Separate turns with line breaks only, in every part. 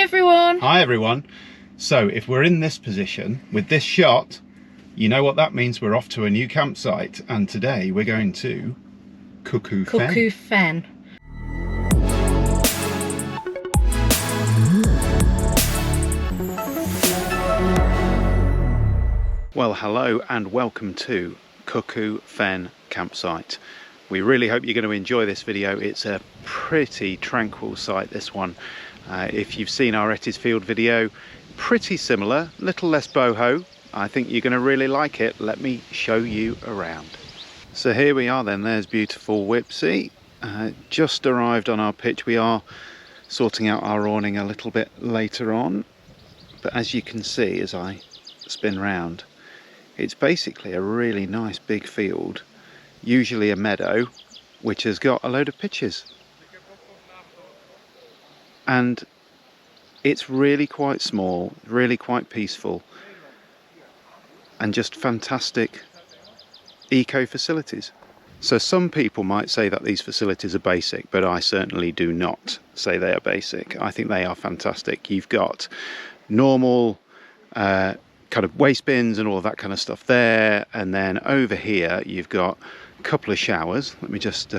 everyone!
Hi everyone. So if we're in this position with this shot, you know what that means. We're off to a new campsite, and today we're going to Cuckoo Fen. Well, hello and welcome to Cuckoo Fen Campsite. We really hope you're going to enjoy this video. It's a pretty tranquil site, this one. If you've seen our Ettisfield video, pretty similar, little less boho. I think you're going to really like it. Let me show you around. So here we are then, there's beautiful Whipsey. Just arrived on our pitch. We are sorting out our awning a little bit later on. But as you can see as I spin round, it's basically a really nice big field, usually a meadow, which has got a load of pitches. And it's really quite small, really quite peaceful, and just fantastic eco facilities. So some people might say that these facilities are basic, but I certainly do not say they are basic. I think they are fantastic. You've got normal kind of waste bins and all of that kind of stuff there, and then over here you've got a couple of showers. Let me just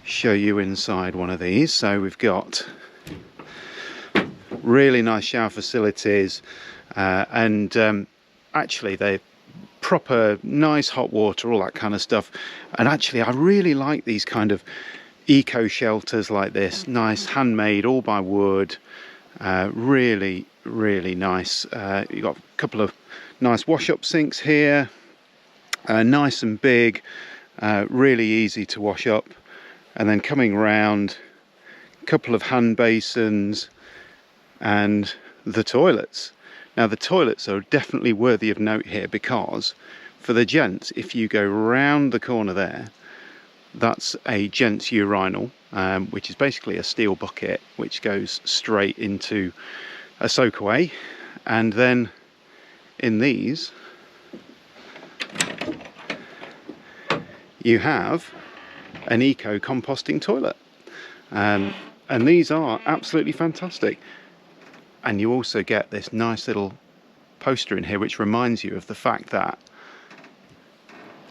show you inside one of these. So we've got really nice shower facilities, and actually they're proper nice hot water, all that kind of stuff. And actually I really like these kind of eco shelters like this, nice handmade, all by wood. Really nice. You've got a couple of nice wash-up sinks here, nice and big, really easy to wash up. And then coming round, a couple of hand basins and the toilets. Now the toilets are definitely worthy of note here, because for the gents, if you go round the corner there, that's a gents urinal, which is basically a steel bucket which goes straight into a soakaway. And then in these you have an eco composting toilet, and these are absolutely fantastic. And you also get this nice little poster in here which reminds you of the fact that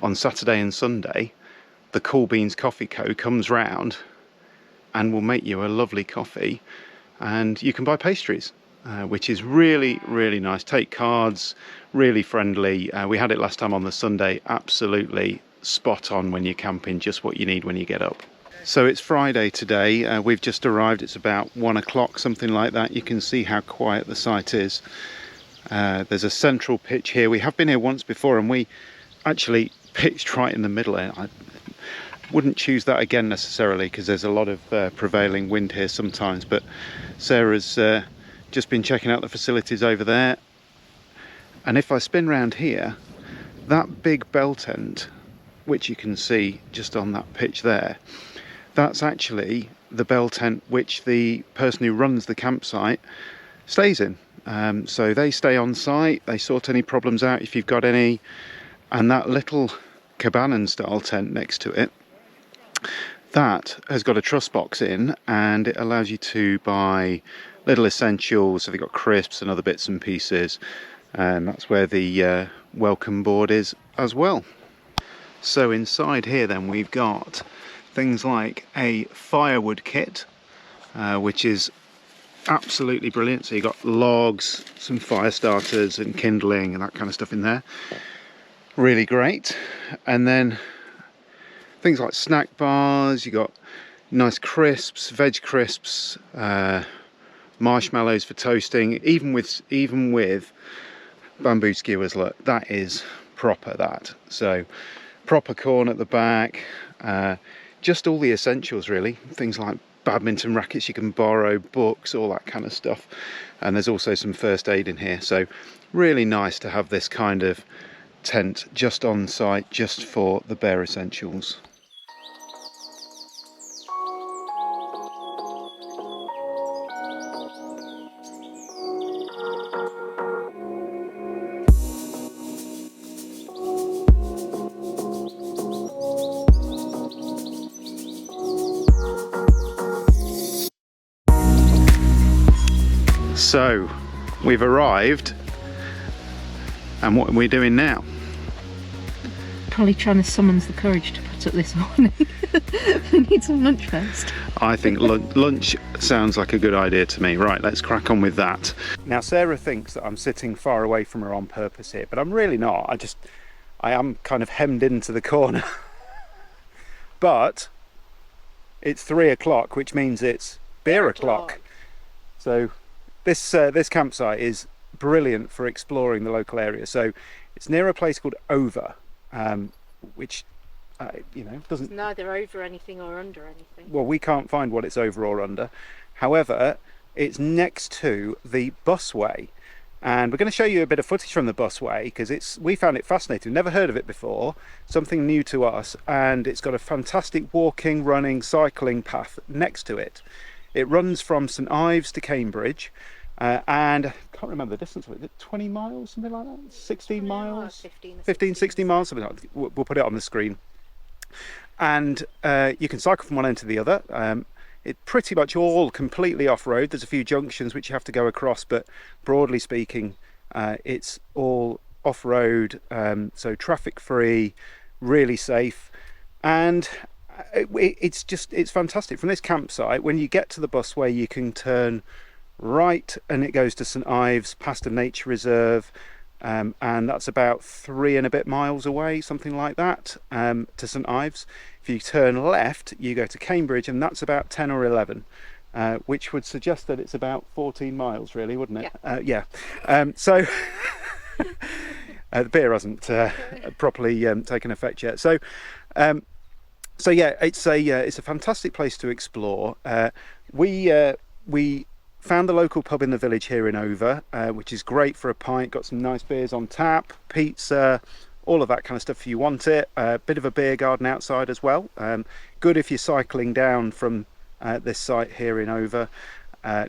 on Saturday and Sunday the Cool Beans Coffee Co comes round and will make you a lovely coffee, and you can buy pastries, which is really nice. Take cards, really friendly. We had it last time on the Sunday. Absolutely spot on when you're camping, just what you need when you get up. So it's Friday today. We've just arrived. It's about 1 o'clock, something like that. You can see how quiet the site is. There's a central pitch here. We have been here once before, and we actually pitched right in the middle. I wouldn't choose that again necessarily, because there's a lot of prevailing wind here sometimes. But Sarah's just been checking out the facilities over there. And if I spin round here, that big bell tent, which you can see just on that pitch there, that's actually the bell tent which the person who runs the campsite stays in. So they stay on site, they sort any problems out if you've got any. And that little cabana style tent next to it, that has got a truss box in, and it allows you to buy little essentials. So they've got crisps and other bits and pieces, and that's where the welcome board is as well. So inside here then we've got things like a firewood kit, which is absolutely brilliant. So you've got logs, some fire starters and kindling and that kind of stuff in there. Really great. And then things like snack bars, you got nice crisps, veg crisps, marshmallows for toasting, even with bamboo skewers. Look, that is proper, that. So proper corn at the back, just all the essentials really, things like badminton rackets you can borrow, books, all that kind of stuff. And there's also some first aid in here. So really nice to have this kind of tent just on site, just for the bare essentials. So we've arrived, and what are we doing now?
Probably trying to summon the courage to put up this morning. We need some lunch first.
I think lunch sounds like a good idea to me. Right, let's crack on with that. Now Sarah thinks that I'm sitting far away from her on purpose here, but I'm really not. I am kind of hemmed into the corner. But it's 3 o'clock, which means it's beer o'clock. So this campsite is brilliant for exploring the local area. So it's near a place called Over, which you know, doesn't...
It's neither over anything or under anything.
Well, we can't find what it's over or under. However, it's next to the busway, and we're going to show you a bit of footage from the busway because we found it fascinating. Never heard of it before, something new to us, and it's got a fantastic walking, running, cycling path next to it. It runs from St Ives to Cambridge, and I can't remember the distance of it. Is it 20 miles, something like that? 16 miles? 15, 16 miles, something like that. We'll put it on the screen. And you can cycle from one end to the other. It's pretty much all completely off-road. There's a few junctions which you have to go across, but broadly speaking, it's all off-road, so traffic-free, really safe, and it's fantastic. From this campsite, when you get to the busway, you can turn right and it goes to St Ives, past a nature reserve, and that's about 3 and a bit miles away, something like that, to St Ives. If you turn left, you go to Cambridge, and that's about 10 or 11, which would suggest that it's about 14 miles, really, wouldn't it? Yeah. So the beer hasn't properly taken effect yet. So yeah, it's a fantastic place to explore. We found the local pub in the village here in Over, which is great for a pint. Got some nice beers on tap, pizza, all of that kind of stuff if you want it. A bit of a beer garden outside as well. Good if you're cycling down from this site here in Over,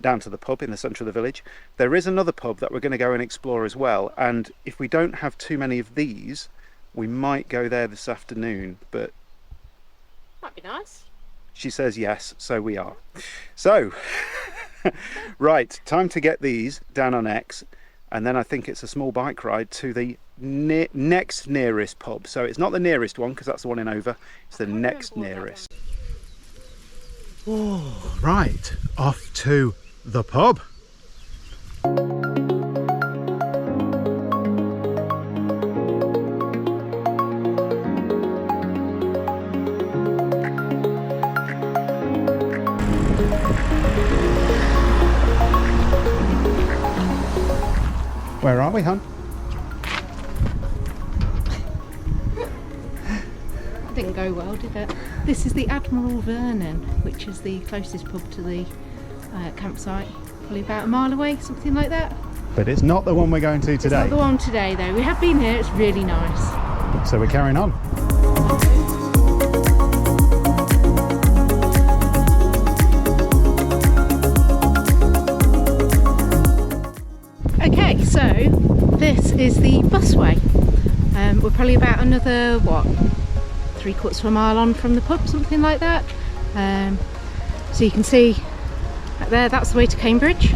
down to the pub in the centre of the village. There is another pub that we're going to go and explore as well, and if we don't have too many of these, we might go there this afternoon, but
Might be nice.
She says yes, so we are. So, right, time to get these down on X, and then I think it's a small bike ride to the next nearest pub. So it's not the nearest one, because that's the one in Over, it's the next nearest. Oh, right, off to the pub. Where are we, hon?
That didn't go well, did it? This is the Admiral Vernon, which is the closest pub to the campsite. Probably about a mile away, something like that.
But it's not the one we're going to today.
It's not the one today, though. We have been here, it's really nice.
So we're carrying on.
Okay, so this is the busway. We're probably about another, what, 3/4 of a mile on from the pub, something like that. So you can see back there, that's the way to Cambridge,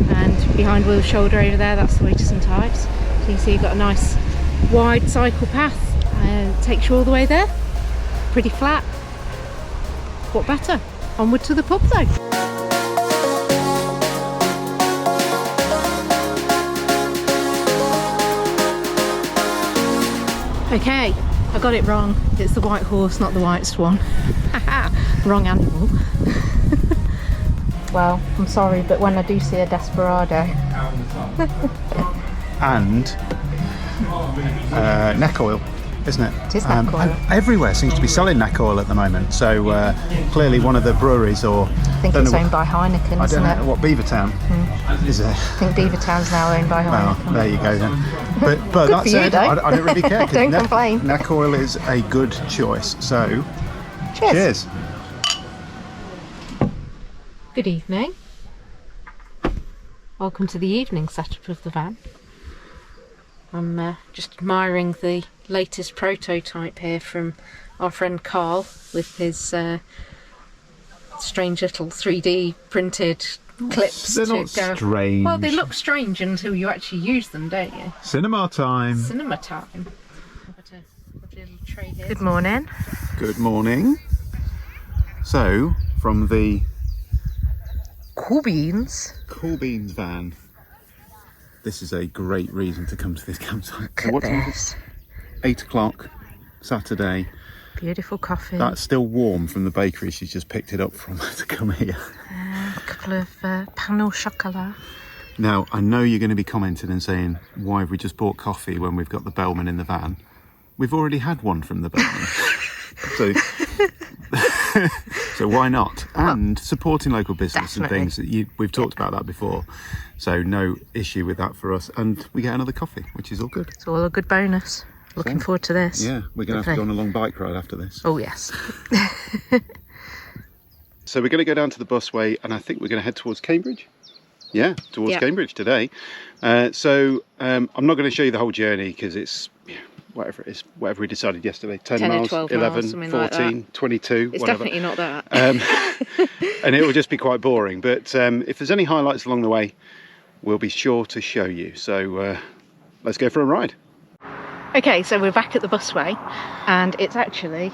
and behind Will's shoulder over there, that's the way to St Ives. So you can see you've got a nice wide cycle path, takes you all the way there. Pretty flat. What better? Onward to the pub though. Okay, I got it wrong. It's the white horse, not the white swan. Haha, wrong animal. Well, I'm sorry, but when I do see a desperado.
And neck oil, isn't it?
It is neck oil.
And everywhere seems to be selling neck oil at the moment. So clearly one of the breweries, or
I think it's owned by Heineken,
I don't know what, Beavertown is it?
I think Beavertown's now owned by Heineken.
Well, there you go then. But
Good
that
for
said,
you, though.
I don't really care.
Don't complain.
Neck oil is a good choice. So, cheers.
Good evening. Welcome to the evening setup of the van. I'm just admiring the latest prototype here from our friend Carl with his strange little 3D printed clips.
They're
to
not
go.
strange.
Well, they look strange until you actually use them, don't you?
Cinema time.
Cinema time. I've got a little tray here. Good morning.
Good morning. So, from the
Cool beans.
Cool Beans van, this is a great reason to come to this campsite. So
Look
what
at
time is
this.
it? 8 o'clock, Saturday.
Beautiful coffee.
That's still warm from the bakery. She's just picked it up from to come here.
A couple of pain au chocolat.
Now, I know you're going to be commenting and saying, why have we just bought coffee when we've got the bellman in the van? We've already had one from the bellman. So why not? And supporting local business
Definitely.
and things. We've talked about that before. So no issue with that for us. And we get another coffee, which is all good.
It's all a good bonus. Looking forward to this.
Yeah, we're going to have to go on a long bike ride after this.
Oh, yes.
So we're going to go down to the busway and I think we're going to head towards Cambridge. Yeah, towards
Yeah.
Cambridge today. I'm not going to show you the whole journey because it's whatever it is, whatever we decided yesterday. 10
10 or
miles,
12
11,
miles, something like
14,
that.
22,
It's
whatever.
definitely not that.
And it will just be quite boring. But if there's any highlights along the way, we'll be sure to show you. So let's go for a ride.
Okay, so we're back at the busway and it's actually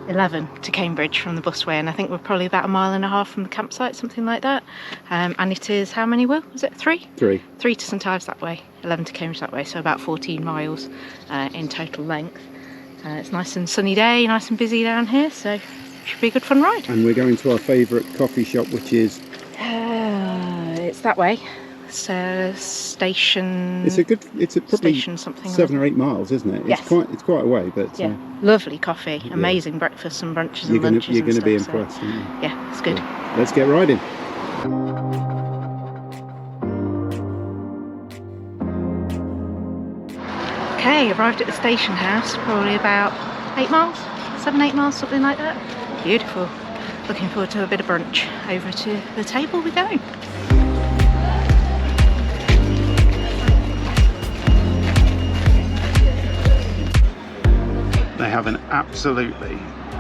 11 to Cambridge from the busway, and I think we're probably about 1.5 miles from the campsite, something like that. And it is, how many, Will? Was it 3?
3.
3 to St Ives that way, 11 to Cambridge that way, so about 14 miles in total length. It's nice and sunny day, nice and busy down here, so should be a good fun ride.
And we're going to our favourite coffee shop, which is...
It's that way. So station.
It's probably
station something.
7 or 8 miles, isn't it?
Yes.
It's quite a way, but
Yeah, lovely coffee, amazing breakfast and brunches and lunches.
you're going to be
and stuff,
impressed.
so,
Aren't you?
yeah, it's good.
Let's get riding.
Okay, arrived at the station house, probably about 8 miles, 7, 8 miles, something like that. Beautiful. Looking forward to a bit of brunch. Over to the table we go.
They have an absolutely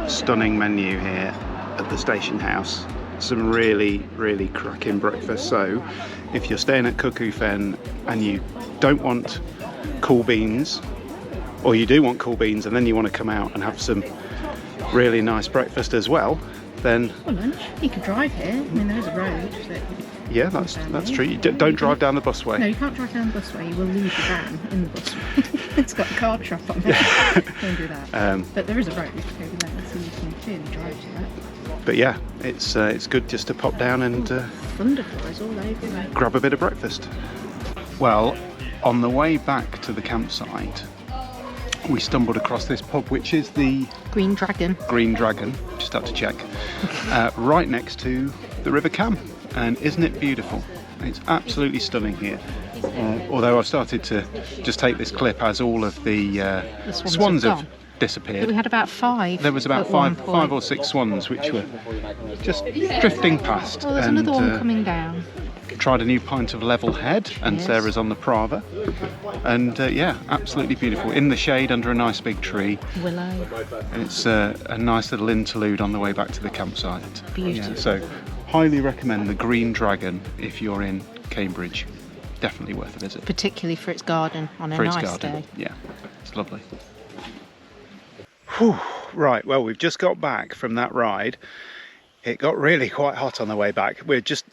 stunning menu here at the station house. Some really, really cracking breakfast. So if you're staying at Cuckoo Fen and you don't want cool beans, or you do want cool beans and then you want to come out and have some really nice breakfast as well, then
For lunch, you could drive here. I mean, there's a road. That
yeah, that's true. You don't drive down the busway.
No, you can't drive down the busway. You will lose your van in the busway. It's got a car trap on there. Don't do that. But there is a road over there, so you can clearly drive to that.
But yeah, it's good just to pop down and
Thunderflies all over me.
grab a bit of breakfast. Well, on the way back to the campsite, we stumbled across this pub, which is the
Green Dragon.
Green Dragon, just had to check, right next to the River Cam. And isn't it beautiful? It's absolutely stunning here. Although I've started to just take this clip as all of the swans
have
have
gone.
disappeared.
We had about 5.
There was about
at one
five
point.
or 6 swans which were just drifting past.
Well, there's
and
another one coming down.
tried a new pint of Level Head, and
Yes.
Sarah's on the Prava. And yeah, absolutely beautiful. In the shade under a nice big tree.
Willow.
And it's a nice little interlude on the way back to the campsite.
Beautiful.
Yeah, so highly recommend the Green Dragon if you're in Cambridge. Definitely worth a visit.
Particularly for its garden on a
For its
nice
garden.
day.
Yeah, it's lovely. Whew. Right, well, we've just got back from that ride. It got really quite hot on the way back. We're just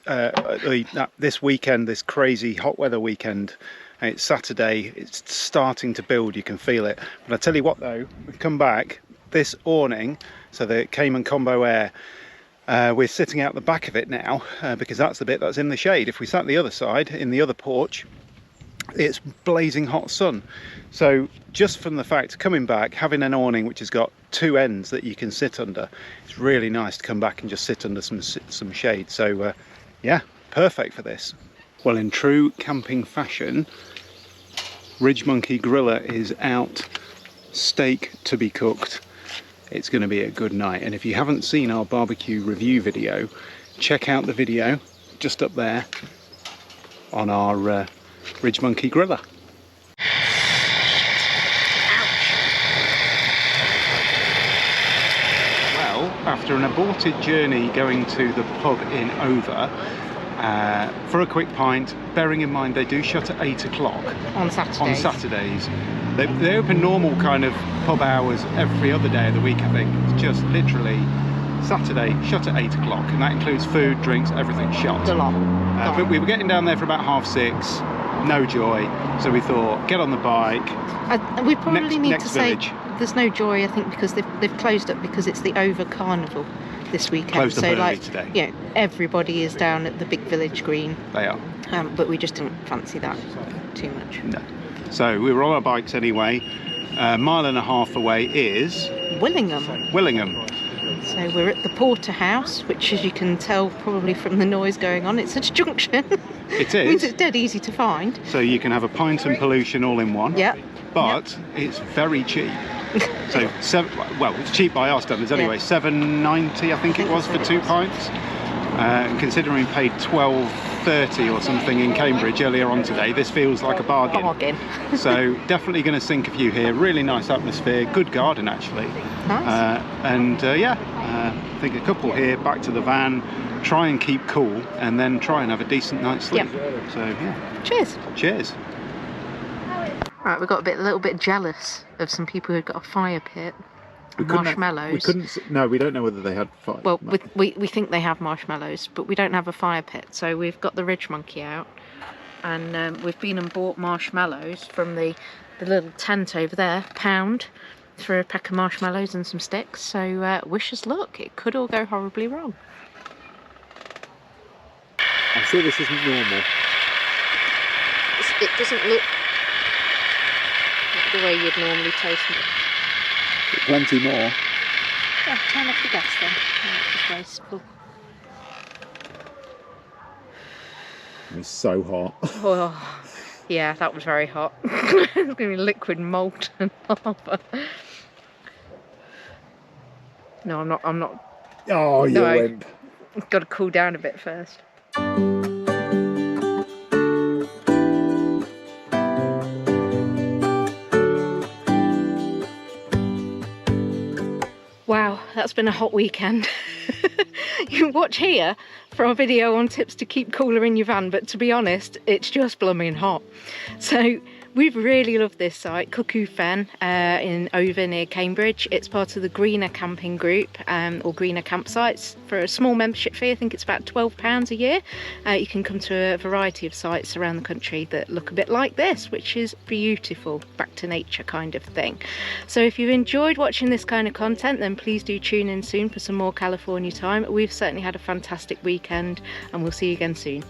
this weekend, this crazy hot weather weekend. And it's Saturday. It's starting to build. You can feel it. But I tell you what, though, we've come back. This awning, so the Cayman Combo Air, we're sitting out the back of it now because that's the bit that's in the shade. If we sat the other side in the other porch, it's blazing hot sun. So just from the fact coming back, having an awning which has got 2 ends that you can sit under, it's really nice to come back and just sit under some shade. So yeah, perfect for this. Well, in true camping fashion, Ridge Monkey Griller is out, steak to be cooked. It's going to be a good night. And if you haven't seen our barbecue review video, check out the video just up there on our Ridge Monkey Griller. Well, after an aborted journey going to the pub in Over for a quick pint, bearing in mind they do shut at 8 o'clock
On Saturdays.
on Saturdays. They open normal kind of pub hours every other day of the week, I think. It's just literally Saturday shut at 8 o'clock, and that includes food, drinks, everything shut.
A lot.
But we were getting down there for about 6:30, no joy, so we thought, get on the bike.
We probably need
next
to say
village.
there's no joy, I think, because they've closed up because it's the Over Carnival this weekend.
Closed up
so
early
like,
today.
you know, everybody is down at the big village green.
They are.
But we just didn't fancy that too much.
No. So we were on our bikes anyway. A mile and a half away is
Willingham. So we're at the Porterhouse, which, as you can tell probably from the noise going on, it's at a junction.
It
Means
is.
it's dead easy to find.
So you can have a pint and pollution all in one.
Yeah.
But it's very cheap. So well, it's cheap by our standards anyway.
Yeah.
$7.90 I think it was for 2 pints. And considering we paid $12.30 or something in Cambridge earlier on today, this feels like a bargain. So definitely going to sink a few here. Really nice atmosphere, good garden actually.
Nice.
I think a couple here, back to the van, try and keep cool, and then try and have a decent night's sleep.
Yep.
So yeah.
Cheers.
Cheers.
Right, we got a little bit jealous of some people who'd got a fire pit. Marshmallows.
We couldn't. No, we don't know whether they had fire.
Well, we think they have marshmallows, but we don't have a fire pit. So we've got the Ridge Monkey out, and we've been and bought marshmallows from the little tent over there, £1 for a pack of marshmallows and some sticks. So wish us luck. It could all go horribly wrong.
I'm sure this isn't normal.
It doesn't look like the way you'd normally toast it.
Plenty more.
Yeah, turn off the gas then. It's wasteful.
It's so hot.
Oh, yeah, that was very hot. It's going to be liquid molten lava. No, I'm not.
Oh, you
No.
wimp.
Got to cool down a bit first. Wow, that's been a hot weekend. You can watch here for our video on tips to keep cooler in your van, but to be honest, it's just blooming hot. So we've really loved this site, Cuckoo Fen, in Over near Cambridge. It's part of the Greener Camping Group, or Greener Campsites. For a small membership fee, I think it's about £12 a year. You can come to a variety of sites around the country that look a bit like this, which is beautiful, back to nature kind of thing. So if you've enjoyed watching this kind of content, then please do tune in soon for some more California time. We've certainly had a fantastic weekend, and we'll see you again soon.